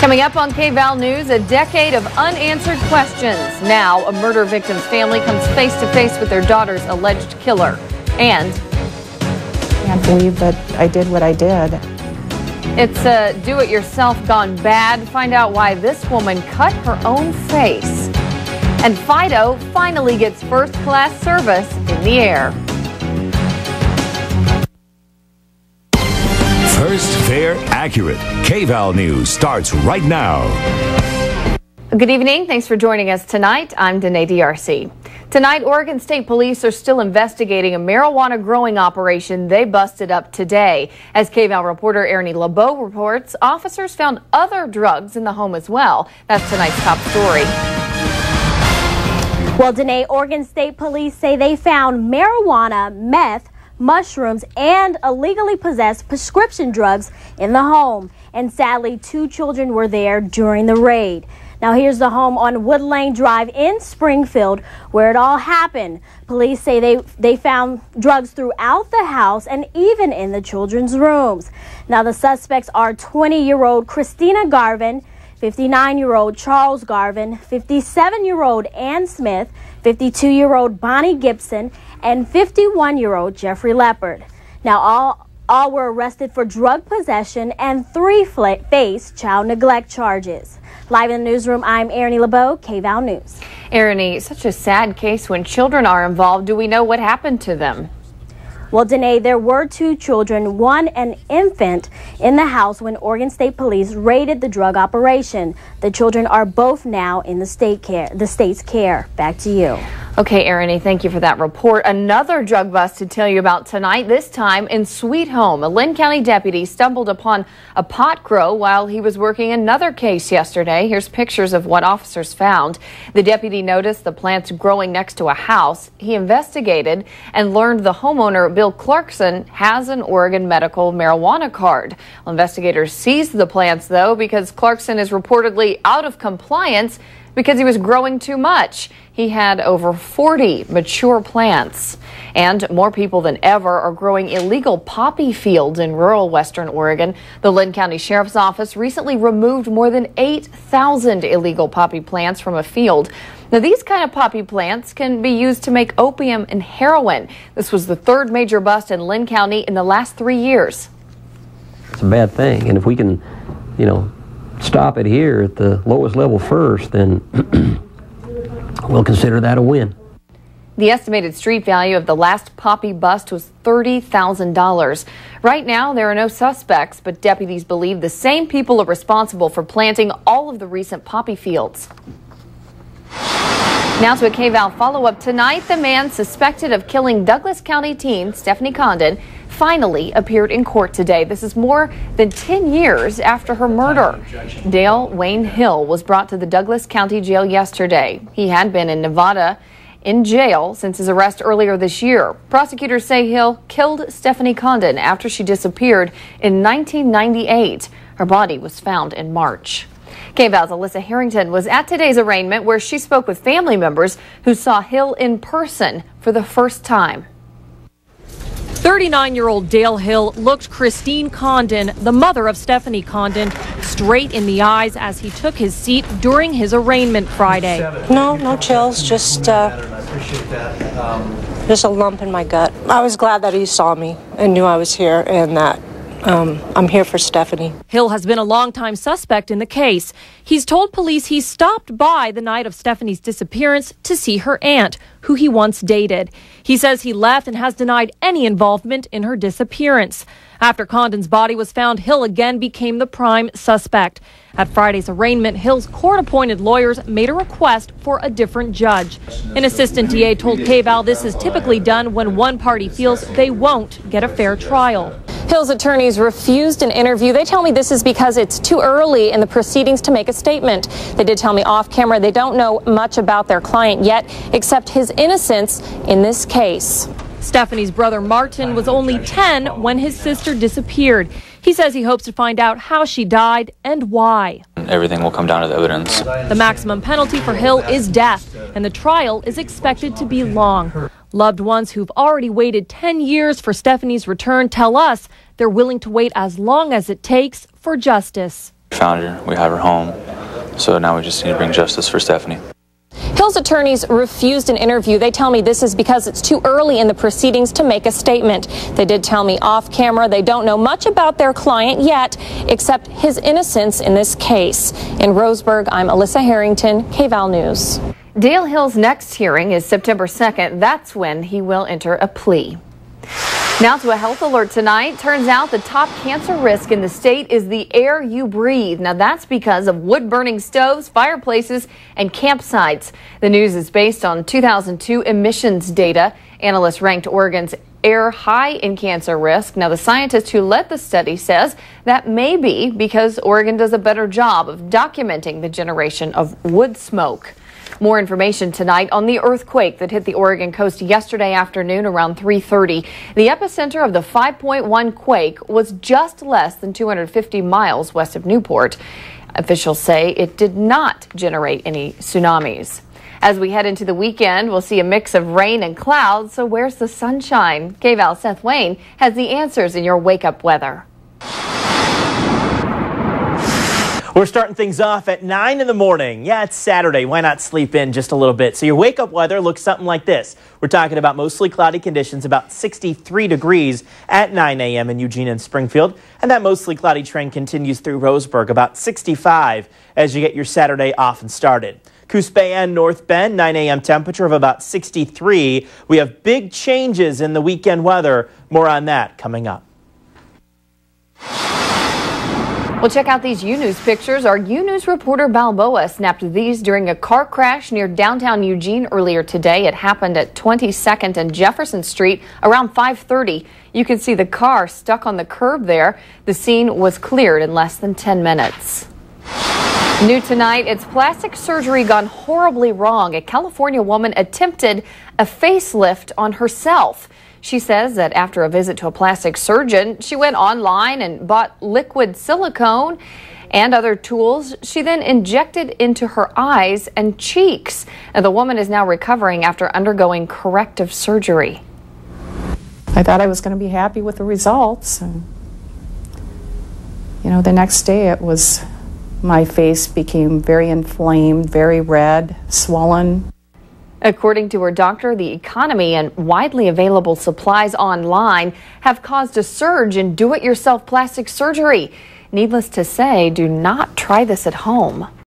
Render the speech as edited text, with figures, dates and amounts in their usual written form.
Coming up on KVAL News, a decade of unanswered questions. Now, a murder victim's family comes face to face with their daughter's alleged killer. And I can't believe that I did what I did. It's a do-it-yourself gone bad. Find out why this woman cut her own face. And Fido finally gets first-class service in the air. First, fair, accurate. KVAL News starts right now. Good evening. Thanks for joining us tonight. I'm Danae DRC. Tonight, Oregon State Police are still investigating a marijuana growing operation they busted up today. As KVAL reporter Ernie LeBeau reports, officers found other drugs in the home as well. That's tonight's top story. Well, Danae, Oregon State Police say they found marijuana, meth, mushrooms, and illegally possessed prescription drugs in the home. And sadly, 2 children were there during the raid. Now here's the home on Wood Lane Drive in Springfield where it all happened. Police say they found drugs throughout the house and even in the children's rooms. Now the suspects are 20-year-old Christina Garvin, 59-year-old Charles Garvin, 57-year-old Ann Smith, 52-year-old Bonnie Gibson, and 51-year-old Jeffrey Leopard. Now all were arrested for drug possession and 3 face child neglect charges. Live in the newsroom, I'm Ernie LeBeau, KVAL News. Ernie, such a sad case when children are involved. Do we know what happened to them? Well, Danae, there were 2 children, one an infant, in the house when Oregon State Police raided the drug operation. The children are both now in the state's care. Back to you. Okay, Ernie, thank you for that report. Another drug bust to tell you about tonight, this time in Sweet Home. A Linn County deputy stumbled upon a pot grow while he was working another case yesterday. Here's pictures of what officers found. The deputy noticed the plants growing next to a house. He investigated and learned the homeowner, Bill Clarkson, has an Oregon medical marijuana card. Well, investigators seized the plants, though, because Clarkson is reportedly out of compliance because he was growing too much. He had over 40 mature plants. And more people than ever are growing illegal poppy fields in rural western Oregon. The Linn County Sheriff's Office recently removed more than 8,000 illegal poppy plants from a field. Now, these kind of poppy plants can be used to make opium and heroin. This was the 3rd major bust in Linn County in the last 3 years. It's a bad thing, and if we can, stop it here at the lowest level first, then we'll consider that a win. The estimated street value of the last poppy bust was $30,000. Right now, there are no suspects, but deputies believe the same people are responsible for planting all of the recent poppy fields. Now to a KVAL follow-up tonight. The man suspected of killing Douglas County teen Stephanie Condon finally appeared in court today. This is more than 10 years after her murder. Dale Wayne Hill was brought to the Douglas County Jail yesterday. He had been in Nevada in jail since his arrest earlier this year. Prosecutors say Hill killed Stephanie Condon after she disappeared in 1998. Her body was found in March. KVAL's Alyssa Harrington was at today's arraignment where she spoke with family members who saw Hill in person for the first time. 39-year-old Dale Hill looked Christine Condon, the mother of Stephanie Condon, straight in the eyes as he took his seat during his arraignment Friday. No chills, just a lump in my gut. I was glad that he saw me and knew I was here and that I'm here for Stephanie. Hill has been a longtime suspect in the case. He's told police he stopped by the night of Stephanie's disappearance to see her aunt, who he once dated. He says he left and has denied any involvement in her disappearance. After Condon's body was found, Hill again became the prime suspect. At Friday's arraignment, Hill's court-appointed lawyers made a request for a different judge. An assistant DA told KVAL this is typically done when one party feels they won't get a fair trial. Hill's attorneys refused an interview. They tell me this is because it's too early in the proceedings to make a statement. They did tell me off camera they don't know much about their client yet, except his innocence in this case. Stephanie's brother Martin was only 10 when his sister disappeared. He says he hopes to find out how she died and why. Everything will come down to the evidence. The maximum penalty for Hill is death, and the trial is expected to be long. Loved ones who've already waited 10 years for Stephanie's return tell us they're willing to wait as long as it takes for justice. Found her. We have her home. So now we just need to bring justice for Stephanie. Hill's attorneys refused an interview. They tell me this is because it's too early in the proceedings to make a statement. They did tell me off camera they don't know much about their client yet, except his innocence in this case. In Roseburg, I'm Alyssa Harrington, KVAL News. Dale Hill's next hearing is September 2nd. That's when he will enter a plea. Now to a health alert tonight. Turns out the top cancer risk in the state is the air you breathe. Now that's because of wood-burning stoves, fireplaces, and campsites. The news is based on 2002 emissions data. Analysts ranked Oregon's air high in cancer risk. Now the scientist who led the study says that may be because Oregon does a better job of documenting the generation of wood smoke. More information tonight on the earthquake that hit the Oregon coast yesterday afternoon around 3:30. The epicenter of the 5.1 quake was just less than 250 miles west of Newport. Officials say it did not generate any tsunamis. As we head into the weekend, we'll see a mix of rain and clouds, so where's the sunshine? KVAL Seth Wayne has the answers in your wake-up weather. We're starting things off at 9 in the morning. Yeah, it's Saturday. Why not sleep in just a little bit? So your wake-up weather looks something like this. We're talking about mostly cloudy conditions, about 63 degrees at 9 a.m. in Eugene and Springfield. And that mostly cloudy trend continues through Roseburg, about 65 as you get your Saturday off and started. Coos Bay and North Bend, 9 a.m. temperature of about 63. We have big changes in the weekend weather. More on that coming up. Well, check out these U-News pictures. Our U-News reporter Balboa snapped these during a car crash near downtown Eugene earlier today. It happened at 22nd and Jefferson Street around 5:30. You can see the car stuck on the curb there. The scene was cleared in less than 10 minutes. New tonight, it's plastic surgery gone horribly wrong. A California woman attempted a facelift on herself. She says that after a visit to a plastic surgeon, she went online and bought liquid silicone and other tools. She then injected into her eyes and cheeks. Now, the woman is now recovering after undergoing corrective surgery. I thought I was going to be happy with the results. And, the next day my face became very inflamed, very red, swollen. According to her doctor, the economy and widely available supplies online have caused a surge in do-it-yourself plastic surgery. Needless to say, do not try this at home.